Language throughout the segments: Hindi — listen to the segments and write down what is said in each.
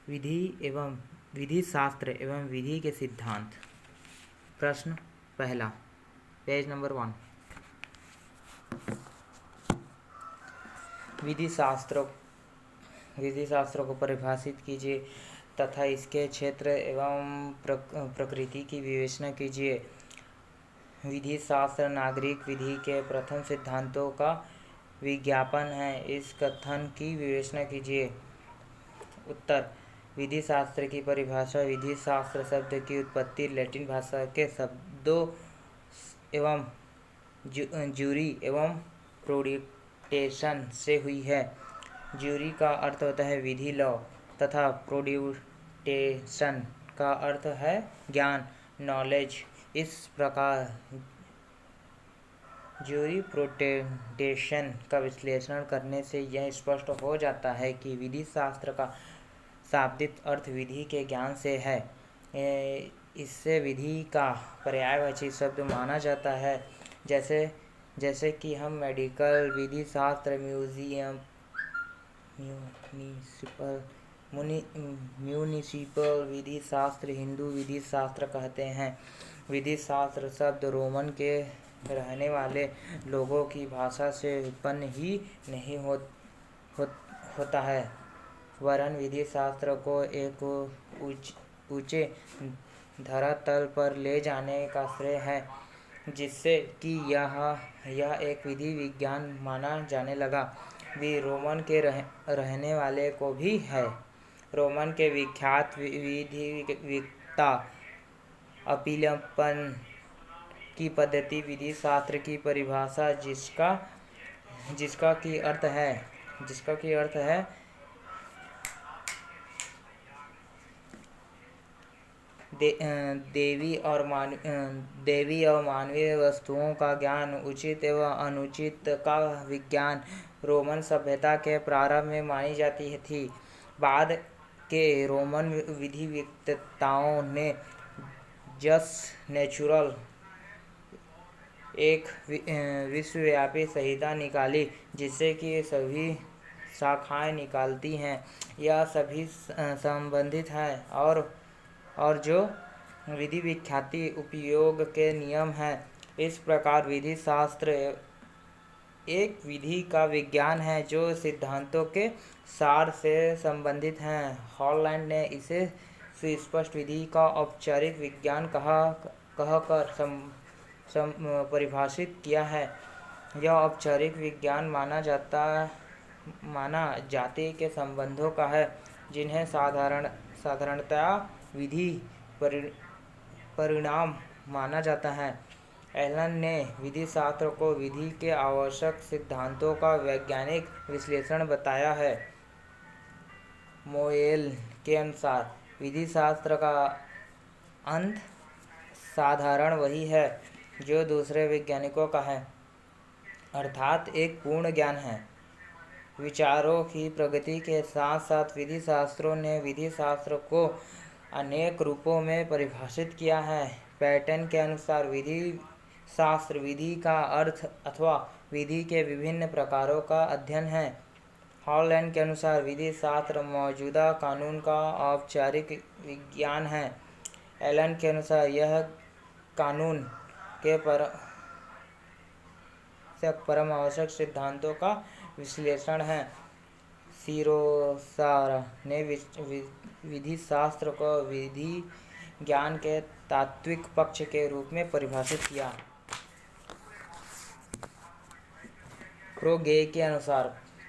विधि एवं विधि शास्त्र एवं विधि के सिद्धांत। प्रश्न पहला, पेज नंबर 1। विधि शास्त्र को परिभाषित कीजिए तथा इसके क्षेत्र एवं प्रकृति की विवेचना कीजिए। विधि शास्त्र नागरिक विधि के प्रथम सिद्धांतों का विज्ञापन है। इस कथन की विवेचना कीजिए। उत्तर। विधि शास्त्र की परिभाषा। विधि शास्त्र शब्द की उत्पत्ति लैटिन भाषा के शब्दों एवं ज्यूरी एवं प्रोडिक्टेशन से हुई है। ज्यूरी का अर्थ होता है विधि, लॉ, तथा प्रोडिक्टेशन का अर्थ है ज्ञान, नॉलेज। इस प्रकार ज्यूरी प्रोडिक्टेशन का विश्लेषण करने से यह स्पष्ट हो जाता है कि विधि शास्त्र का शाब्दिक अर्थ विधि के ज्ञान से है। इससे विधि का पर्यायवाची शब्द माना जाता है। जैसे कि हम मेडिकल विधि शास्त्र, म्यूनिसिपल विधि शास्त्र, हिंदू विधि शास्त्र कहते हैं। विधि शास्त्र शब्द रोमन के रहने वाले लोगों की भाषा से उत्पन्न ही नहीं होता है, वरन विधि शास्त्र को एक ऊंचे धरातल पर ले जाने का श्रेय है, जिससे कि यह एक विधि विज्ञान माना जाने लगा। भी रोमन के रहने वाले को भी है। रोमन के विख्यात विधिवेत्ता अपीलपन की पद्धति विधि शास्त्र की परिभाषा, जिसका की अर्थ है देवी और मानवीय वस्तुओं का ज्ञान, उचित एवं अनुचित का विज्ञान, रोमन सभ्यता के प्रारंभ में मानी जाती थी। बाद के रोमन विधिवेत्ताओं ने जस नेचुरल एक विश्वव्यापी संहिता निकाली, जिससे कि सभी शाखाएं निकालती हैं। यह सभी संबंधित हैं और जो विधि विख्याति उपयोग के नियम हैं। इस प्रकार विधि शास्त्र एक विधि का विज्ञान है जो सिद्धांतों के सार से संबंधित हैं। हॉलैंड ने इसे सुस्पष्ट विधि का औपचारिक विज्ञान कहकर परिभाषित किया है। यह औपचारिक विज्ञान माना जाति के संबंधों का है, जिन्हें साधारणतया विधि परिणाम माना जाता है। एलन ने विधि शास्त्र को विधि के आवश्यक सिद्धांतों का वैज्ञानिक विश्लेषण बताया है। मोएल के अनुसार विधि शास्त्र का अंत साधारण वही है जो दूसरे वैज्ञानिकों का है, अर्थात एक पूर्ण ज्ञान है। विचारों की प्रगति के साथ साथ विधि शास्त्रों ने विधि शास्त्र को अनेक रूपों में परिभाषित किया है। पैटर्न के अनुसार विधि शास्त्र विधि का अर्थ अथवा विधि के विभिन्न प्रकारों का अध्ययन है। हॉलैंड के अनुसार विधि शास्त्र मौजूदा कानून का औपचारिक विज्ञान है। एलन के अनुसार यह कानून के परम आवश्यक सिद्धांतों का विश्लेषण है। सिरोसार ने विधि शास्त्र को विधि ज्ञान के तात्विक पक्ष के रूप में परिभाषित किया।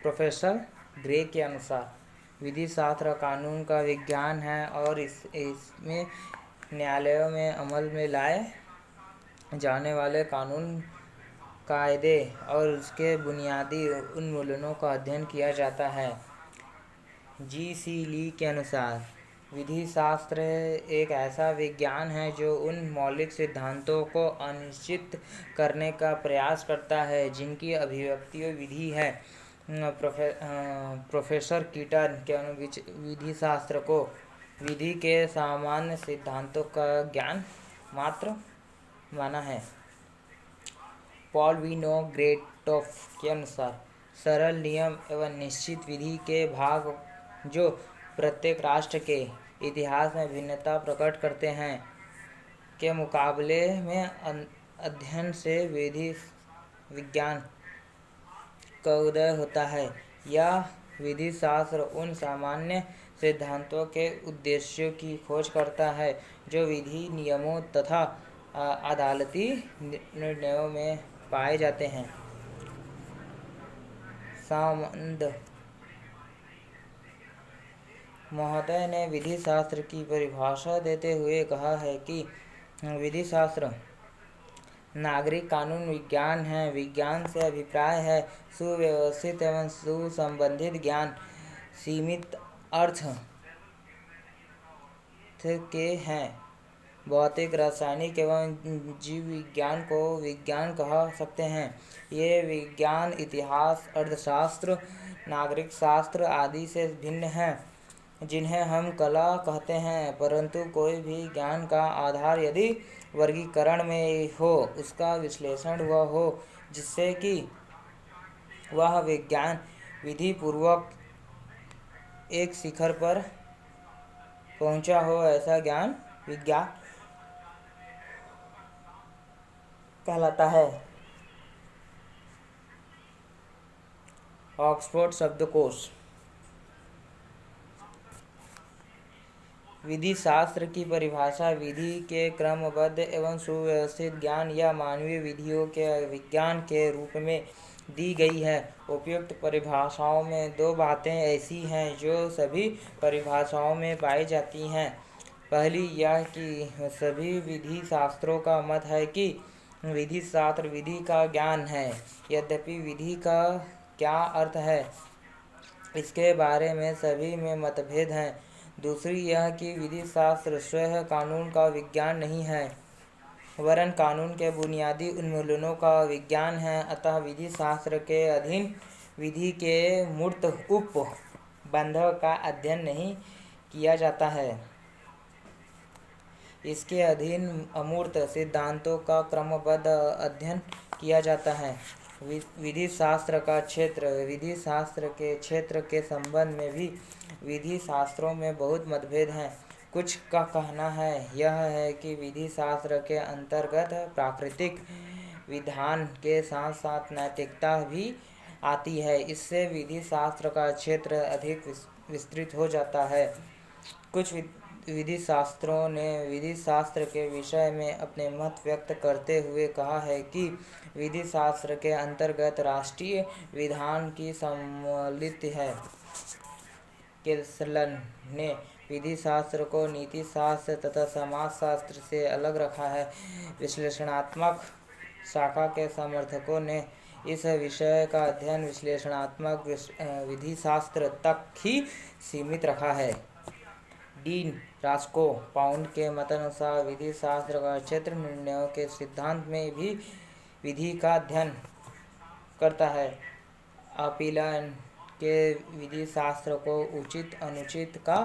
प्रोफेसर ग्रे के अनुसार विधि शास्त्र कानून का विज्ञान है और इसमें न्यायालयों में अमल में लाए जाने वाले कानून, कायदे और उसके बुनियादी उन्मूलनों का अध्ययन किया जाता है। जी.सी. ली के अनुसार विधि शास्त्र एक ऐसा विज्ञान है जो उन मौलिक सिद्धांतों को अनिश्चित करने का प्रयास करता है जिनकी अभिव्यक्ति विधि है। प्रोफेसर कीटन के अनुसार विधि शास्त्र को विधि के सामान्य सिद्धांतों का ज्ञान मात्र माना है। पॉल विनोग्रेडोव के अनुसार सरल नियम एवं निश्चित विधि के भाग जो प्रत्येक राष्ट्र के इतिहास में भिन्नता प्रकट करते हैं के मुकाबले में अध्ययन से विधि विज्ञान का उदय होता है। यह विधि शास्त्र उन सामान्य सिद्धांतों के उद्देश्यों की खोज करता है जो विधि नियमों तथा अदालती निर्णयों में पाए जाते हैं। सामंत महोदय ने विधि शास्त्र की परिभाषा देते हुए कहा है कि विधि शास्त्र नागरिक कानून विज्ञान है। विज्ञान से अभिप्राय है सुव्यवस्थित एवं सुसंबंधित ज्ञान। सीमित अर्थ के हैं। भौतिक, रासायनिक एवं जीव विज्ञान को विज्ञान कह सकते हैं। ये विज्ञान इतिहास, अर्थशास्त्र, नागरिक शास्त्र आदि से भिन्न हैं, जिन्हें हम कला कहते हैं। परंतु कोई भी ज्ञान का आधार यदि वर्गीकरण में हो, उसका विश्लेषण हुआ हो, जिससे कि वह विज्ञान विधि पूर्वक एक शिखर पर पहुंचा हो, ऐसा ज्ञान विज्ञान कहलाता है। ऑक्सफोर्ड शब्दकोश। विधि शास्त्र की परिभाषा विधि के क्रमबद्ध एवं सुव्यवस्थित ज्ञान या मानवीय विधियों के विज्ञान के रूप में दी गई है। उपयुक्त परिभाषाओं में दो बातें ऐसी हैं जो सभी परिभाषाओं में पाई जाती हैं। पहली यह कि सभी विधि शास्त्रों का मत है कि विधि शास्त्र विधि का ज्ञान है। यद्यपि विधि का क्या अर्थ है, इसके बारे में सभी में मतभेद हैं। दूसरी यह कि विधि शास्त्र स्वयं कानून का विज्ञान नहीं है, वरन कानून के बुनियादी उन्मूलनों का विज्ञान है। अतः विधि शास्त्र के अधीन विधि के मूर्त उपबंधों का अध्ययन नहीं किया जाता है। इसके अधीन अमूर्त सिद्धांतों का क्रमबद्ध अध्ययन किया जाता है। विधि शास्त्र का क्षेत्र। विधि शास्त्र के क्षेत्र के संबंध में भी विधि शास्त्रों में बहुत मतभेद हैं। कुछ का कहना है यह है कि विधि शास्त्र के अंतर्गत प्राकृतिक विधान के साथ साथ नैतिकता भी आती है। इससे विधि शास्त्र का क्षेत्र अधिक विस्तृत हो जाता है। कुछ विधि शास्त्रों ने विधि शास्त्र के विषय में अपने मत व्यक्त करते हुए कहा है कि विधि शास्त्र के अंतर्गत राष्ट्रीय विधान की सम्मिलित है। केल्सन ने विधि शास्त्र को नीति शास्त्र तथा समाज शास्त्र से अलग रखा है। विश्लेषणात्मक शाखा के समर्थकों ने इस विषय का अध्ययन विश्लेषणात्मक विधि शास्त्र तक ही सीमित रखा है। डीन रास्को पाउंड के मतानुसार विधि शास्त्र का क्षेत्र निर्णयों के सिद्धांत में भी विधि का अध्ययन करता है। अपीलन के विधि शास्त्र को उचित अनुचित का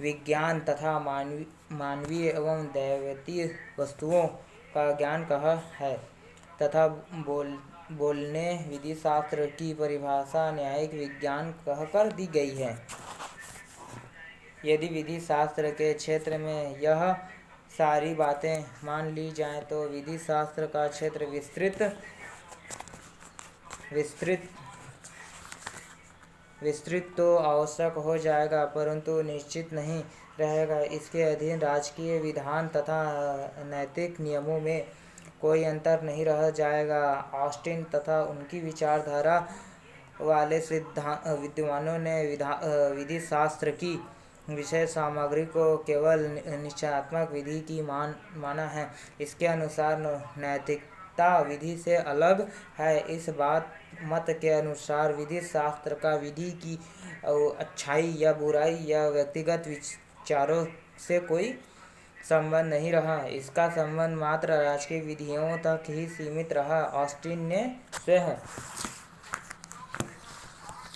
विज्ञान तथा मानवीय एवं दैवतीय वस्तुओं का ज्ञान कहा है तथा बोलने विधि शास्त्र की परिभाषा न्यायिक विज्ञान कहकर दी गई है। यदि विधि शास्त्र के क्षेत्र में यह सारी बातें मान ली जाएं तो विधि शास्त्र का क्षेत्र विस्तृत तो आवश्यक हो जाएगा, परंतु निश्चित नहीं रहेगा। इसके अधीन राजकीय विधान तथा नैतिक नियमों में कोई अंतर नहीं रह जाएगा। ऑस्टिन तथा उनकी विचारधारा वाले विद्वानों ने विधि शास्त्र की विषय सामग्री को केवल निश्चयात्मक विधि की माना है। इसके अनुसार नैतिकता विधि से अलग है। इस मत के अनुसार विधि शास्त्र का विधि की अच्छाई या बुराई या व्यक्तिगत विचारों से कोई संबंध नहीं रहा। इसका संबंध मात्र राजकीय विधियों तक ही सीमित रहा। ऑस्टिन ने स्वयं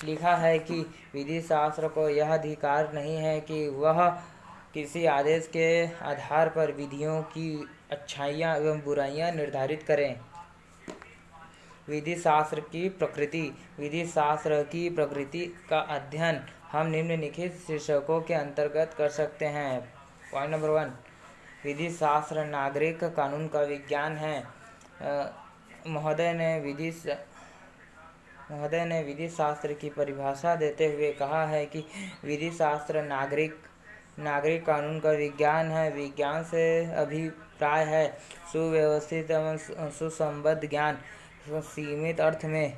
लिखा है कि विधि शास्त्र को यह अधिकार नहीं है कि वह किसी आदेश के आधार पर विधियों की अच्छाइयाँ एवं बुराइयाँ निर्धारित करें। विधि शास्त्र की प्रकृति। विधि शास्त्र की प्रकृति का अध्ययन हम निम्नलिखित शीर्षकों के अंतर्गत कर सकते हैं। पॉइंट नंबर 1, विधि शास्त्र नागरिक कानून का विज्ञान है। महोदय ने विधि शास्त्र की परिभाषा देते हुए कहा है कि विधि शास्त्र नागरिक कानून का विज्ञान है। विज्ञान से अभिप्राय है सुव्यवस्थित एवं सुसंबद्ध ज्ञान। सीमित अर्थ में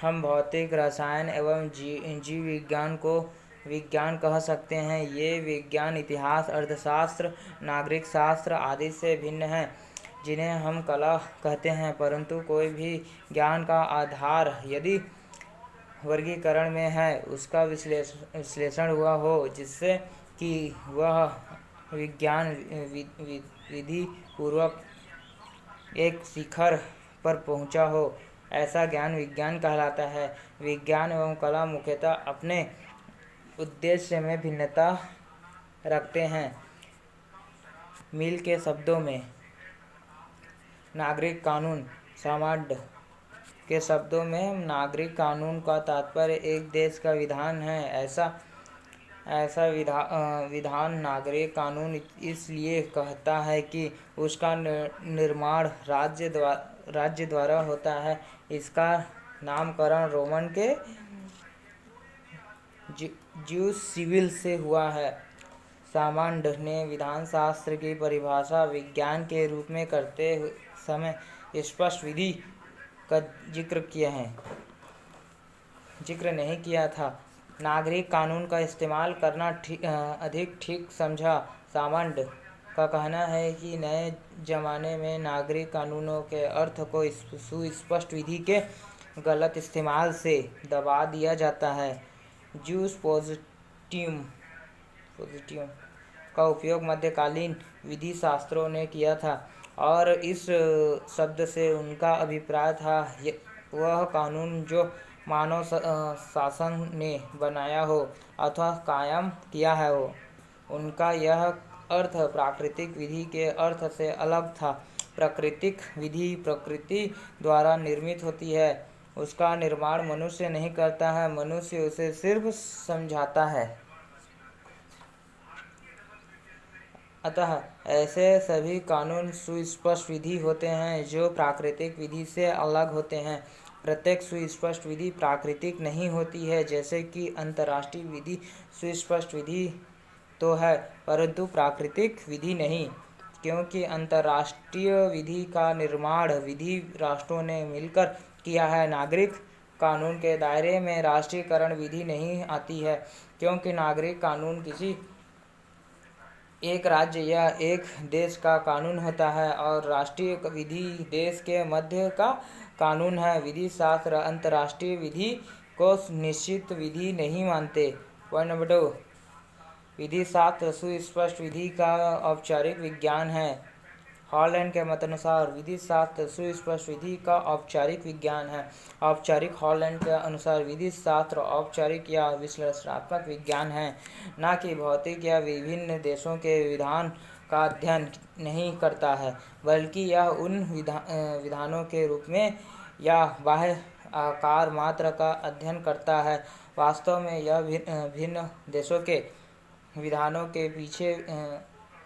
हम भौतिक, रसायन एवं जीव विज्ञान को विज्ञान कह सकते हैं। ये विज्ञान इतिहास, अर्थशास्त्र, नागरिक शास्त्र आदि से भिन्न हैं, जिन्हें हम कला कहते हैं। परंतु कोई भी ज्ञान का आधार यदि वर्गीकरण में है, उसका विश्लेषण हुआ हो, जिससे कि वह विज्ञान विधि पूर्वक एक शिखर पर पहुंचा हो, ऐसा ज्ञान विज्ञान कहलाता है। विज्ञान एवं कला मुख्यतः अपने उद्देश्य में भिन्नता रखते हैं। मिल के शब्दों में नागरिक कानून, सामान्य के शब्दों में नागरिक कानून का तात्पर्य एक देश का विधान है। ऐसा विधान नागरिक कानून इसलिए कहता है कि उसका निर्माण राज्य द्वारा होता है। इसका नामकरण रोमन के ज्यूस सिविल से हुआ है। सामान्य ने विधान शास्त्र की परिभाषा विज्ञान के रूप में करते समय स्पष्ट विधि का जिक्र नहीं किया था। नागरिक कानून का इस्तेमाल करना अधिक ठीक समझा। सामान्य का कहना है कि नए जमाने में नागरिक कानूनों के अर्थ को सुस्पष्ट विधि के गलत इस्तेमाल से दबा दिया जाता है। ज्यूस पोजिटिव का उपयोग मध्यकालीन विधि शास्त्रों ने किया था और इस शब्द से उनका अभिप्राय था वह कानून जो मानव शासन ने बनाया हो अथवा कायम किया है हो। उनका यह अर्थ प्राकृतिक विधि के अर्थ से अलग था। प्राकृतिक विधि प्रकृति द्वारा निर्मित होती है, उसका निर्माण मनुष्य नहीं करता है, मनुष्य उसे सिर्फ समझाता है। अतः ऐसे सभी कानून सुस्पष्ट विधि होते हैं जो प्राकृतिक विधि से अलग होते हैं। प्रत्येक सुस्पष्ट विधि प्राकृतिक नहीं होती है, जैसे कि अंतर्राष्ट्रीय विधि सुस्पष्ट विधि तो है परंतु प्राकृतिक विधि नहीं, क्योंकि अंतर्राष्ट्रीय विधि का निर्माण विधि राष्ट्रों ने मिलकर किया है। नागरिक कानून के दायरे में राष्ट्रीयकरण विधि नहीं आती है, क्योंकि नागरिक कानून किसी एक राज्य या एक देश का कानून होता है और राष्ट्रीय विधि देश के मध्य का कानून है। विधि शास्त्र अंतर्राष्ट्रीय विधि को निश्चित विधि नहीं मानते। पॉइंट नंबर 2, विधि शास्त्र सुस्पष्ट विधि का औपचारिक विज्ञान है। हॉलैंड के मतानुसार विधि शास्त्र सुस्पष्ट विधि का औपचारिक विज्ञान है। औपचारिक हॉलैंड के अनुसार विधि शास्त्र औपचारिक या विश्लेषणात्मक विज्ञान है, न कि भौतिक या विभिन्न देशों के विधान का अध्ययन नहीं करता है, बल्कि यह उन विधानों के रूप में या बाह्य आकार मात्र का अध्ययन करता है। वास्तव में यह भिन्न देशों के विधानों के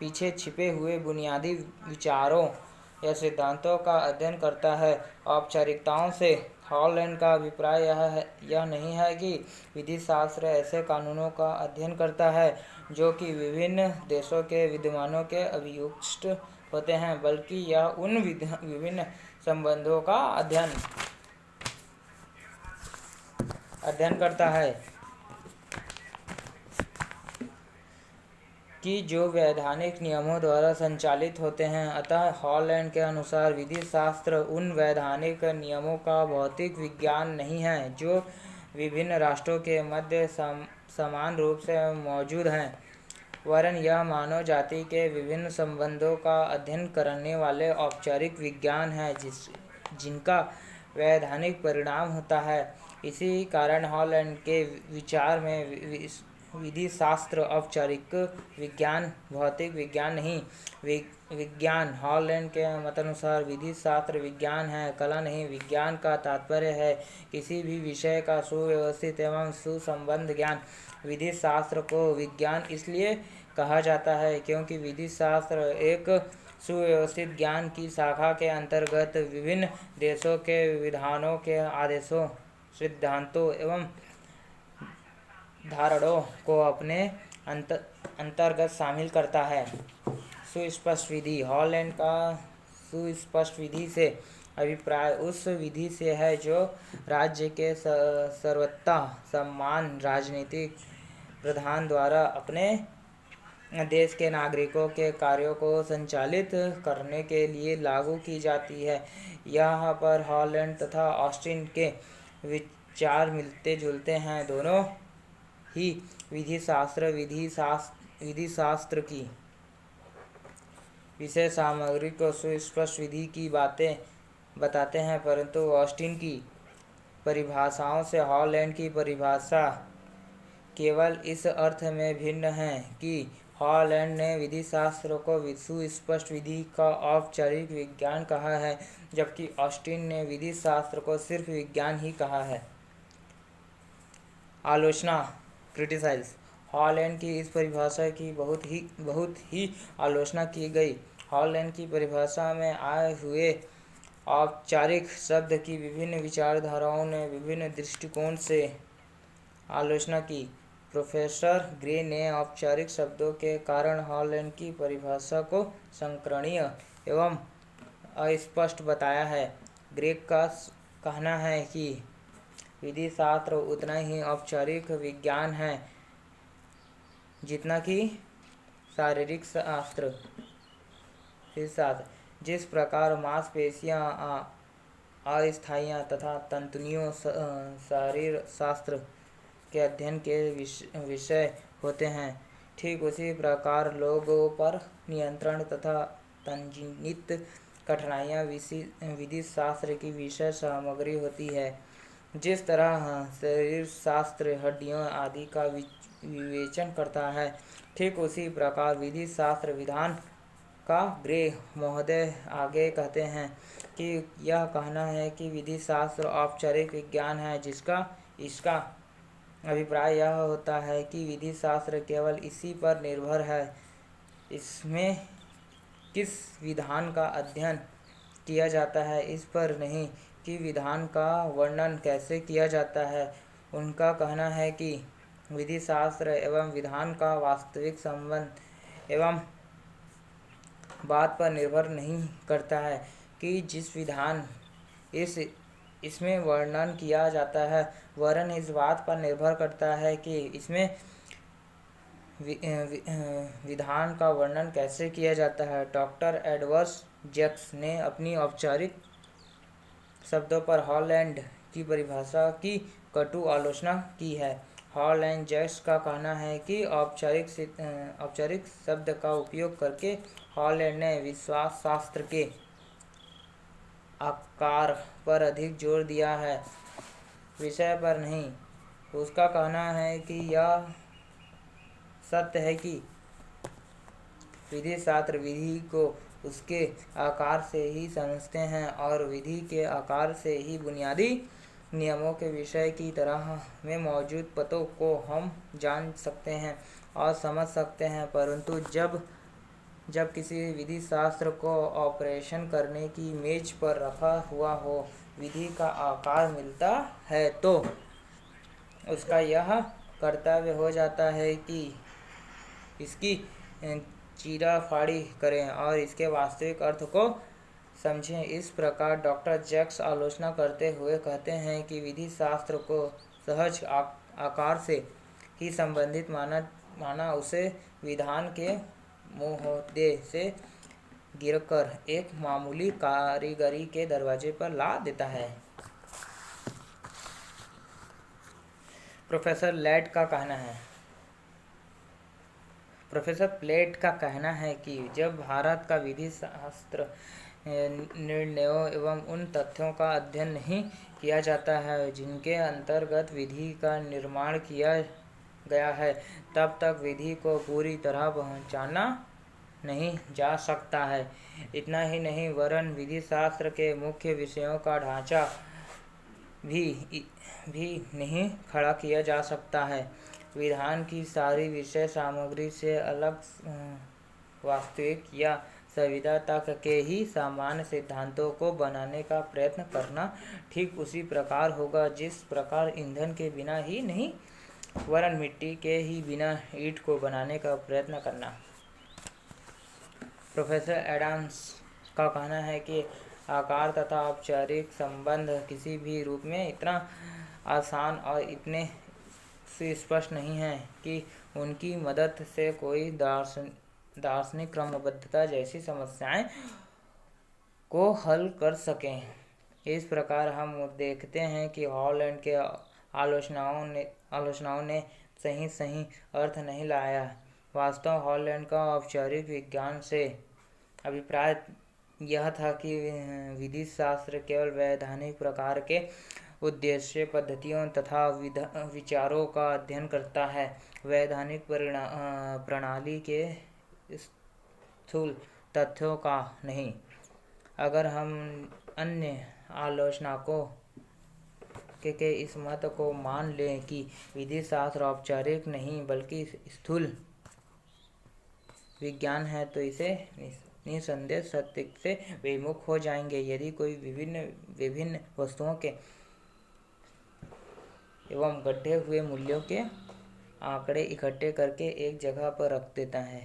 पीछे छिपे हुए बुनियादी विचारों या सिद्धांतों का अध्ययन करता है। औपचारिकताओं से हॉलैंड का अभिप्राय यह नहीं है कि विधि शास्त्र ऐसे कानूनों का अध्ययन करता है जो कि विभिन्न देशों के विद्यमानों के अभियुक्त होते हैं, बल्कि यह उन विभिन्न संबंधों का अध्ययन करता है कि जो वैधानिक नियमों द्वारा संचालित होते हैं। अतः हॉलैंड के अनुसार विधि शास्त्र उन वैधानिक नियमों का भौतिक विज्ञान नहीं है जो विभिन्न राष्ट्रों के मध्य समान रूप से मौजूद हैं, वरन यह मानव जाति के विभिन्न संबंधों का अध्ययन करने वाले औपचारिक विज्ञान है जिनका वैधानिक परिणाम होता है। इसी कारण हॉलैंड के विचार में विधि शास्त्र औपचारिक विज्ञान, भौतिक विज्ञान नहीं। विज्ञान हॉलैंड के मतानुसार विधि शास्त्र विज्ञान है, कला नहीं। विज्ञान का तात्पर्य है किसी भी विषय का सुव्यवस्थित एवं सुसंबद्ध ज्ञान। विधि शास्त्र को विज्ञान इसलिए कहा जाता है क्योंकि विधि शास्त्र एक सुव्यवस्थित ज्ञान की शाखा के अंतर्गत विभिन्न देशों के विधानों के आदेशों, सिद्धांतों एवं धारणाओं को अपने अंतर्गत शामिल करता है। सुस्पष्ट विधि हॉलैंड का सुस्पष्ट विधि से अभिप्राय उस विधि से है जो राज्य के सर्वोच्च सम्मान राजनीतिक प्रधान द्वारा अपने देश के नागरिकों के कार्यों को संचालित करने के लिए लागू की जाती है। यहाँ पर हॉलैंड तथा ऑस्टिन के विचार मिलते जुलते हैं। दोनों ही विधि शास्त्र की विषय सामग्री को सुस्पष्ट विधि की बातें बताते हैं, परंतु ऑस्टिन की परिभाषाओं से हॉलैंड की परिभाषा केवल इस अर्थ में भिन्न है कि हॉलैंड ने विधि शास्त्र को सुस्पष्ट विधि का औपचारिक विज्ञान कहा है, जबकि ऑस्टिन ने विधि शास्त्र को सिर्फ विज्ञान ही कहा है। आलोचना क्रिटिसाइज हॉलैंड की इस परिभाषा की बहुत ही आलोचना की गई। हॉलैंड की परिभाषा में आए हुए औपचारिक शब्द की विभिन्न विचारधाराओं ने विभिन्न दृष्टिकोण से आलोचना की। प्रोफेसर ग्रे ने औपचारिक शब्दों के कारण हॉलैंड की परिभाषा को संकीर्ण एवं अस्पष्ट बताया है। ग्रे का कहना है कि विधि शास्त्र उतना ही औपचारिक विज्ञान है जितना कि शारीरिक शास्त्र। जिस प्रकार मांसपेशियां अस्थायी तथा तंतुओं शरीर शास्त्र के अध्ययन के विषय होते हैं, ठीक उसी प्रकार लोगों पर नियंत्रण तथा तंजीनित कठिनाइयाँ विधि शास्त्र की विषय सामग्री होती है। जिस तरह शरीर शास्त्र हड्डियों आदि का विवेचन करता है, ठीक उसी प्रकार विधि शास्त्र विधान का। ग्रे महोदय आगे कहते हैं कि यह कहना है कि विधि शास्त्र औपचारिक विज्ञान है इसका अभिप्राय यह होता है कि विधि शास्त्र केवल इसी पर निर्भर है, इसमें किस विधान का अध्ययन किया जाता है इस पर नहीं कि विधान का वर्णन कैसे किया जाता है। उनका कहना है कि विधि शास्त्र एवं विधान का वास्तविक संबंध एवं बात पर निर्भर नहीं करता है कि जिस विधान इसमें वर्णन किया जाता है, वरन इस बात पर निर्भर करता है कि इसमें विधान का वर्णन कैसे किया जाता है। डॉक्टर एडवर्ड जैक्स ने अपनी औपचारिक शब्दों पर हॉलैंड की परिभाषा की कटु आलोचना की है। हॉलैंड जैक्स का कहना है कि औपचारिक शब्द का उपयोग करके हॉलैंड ने विश्वास शास्त्र के आकार पर अधिक जोर दिया है, विषय पर नहीं। उसका कहना है कि यह सत्य है कि विधि शास्त्र विधि को उसके आकार से ही समझते हैं और विधि के आकार से ही बुनियादी नियमों के विषय की तरह में मौजूद पतों को हम जान सकते हैं और समझ सकते हैं, परंतु जब किसी विधि शास्त्र को ऑपरेशन करने की मेज पर रखा हुआ हो, विधि का आकार मिलता है, तो उसका यह कर्तव्य हो जाता है कि इसकी चीराफाड़ी करें और इसके वास्तविक अर्थ को समझें। इस प्रकार डॉक्टर जैक्स आलोचना करते हुए कहते हैं कि विधि शास्त्र को सहज आकार से ही संबंधित माना उसे विधान के मुहद्दे से गिरकर एक मामूली कारीगरी के दरवाजे पर ला देता है। प्रोफेसर प्लेट का कहना है कि जब भारत का विधि शास्त्र निर्णयों एवं उन तथ्यों का अध्ययन नहीं किया जाता है जिनके अंतर्गत विधि का निर्माण किया गया है तब तक विधि को पूरी तरह पहचाना नहीं जा सकता है। इतना ही नहीं, वरन विधि शास्त्र के मुख्य विषयों का ढांचा भी नहीं खड़ा किया जा सकता है। विधान की सारी विषय सामग्री से अलग वास्तविक या संविदा तक के ही सामान्य सिद्धांतों को बनाने का प्रयत्न करना ठीक उसी प्रकार होगा जिस प्रकार ईंधन के बिना ही नहीं, वरन मिट्टी के ही बिना ईंट को बनाने का प्रयत्न करना। प्रोफेसर एडम्स का कहना है कि आकार तथा औपचारिक संबंध किसी भी रूप में इतना आसान और इतने सुस्पष्ट नहीं है कि उनकी मदद से कोई दार्शनिक क्रमबद्धता जैसी समस्याएं को हल कर सकें। इस प्रकार हम देखते हैं कि हॉलैंड के आलोचनाओं ने सही अर्थ नहीं लाया। वास्तव हॉलैंड का औपचारिक विज्ञान से अभिप्राय यह था कि विधि शास्त्र केवल वैधानिक प्रकार के उद्देश्य, पद्धतियों तथा विचारों का अध्ययन करता है, वैधानिक प्रणाली के स्थूल तथ्यों का नहीं। अगर हम अन्य आलोचनाकों के इस मत को मान लें कि विधि शास्त्र औपचारिक नहीं बल्कि स्थूल विज्ञान है, तो इसे निसंदेह सत्य से विमुख हो जाएंगे। यदि कोई विभिन्न वस्तुओं के एवं गढ़े हुए मूल्यों के आंकड़े इकट्ठे करके एक जगह पर रख देता है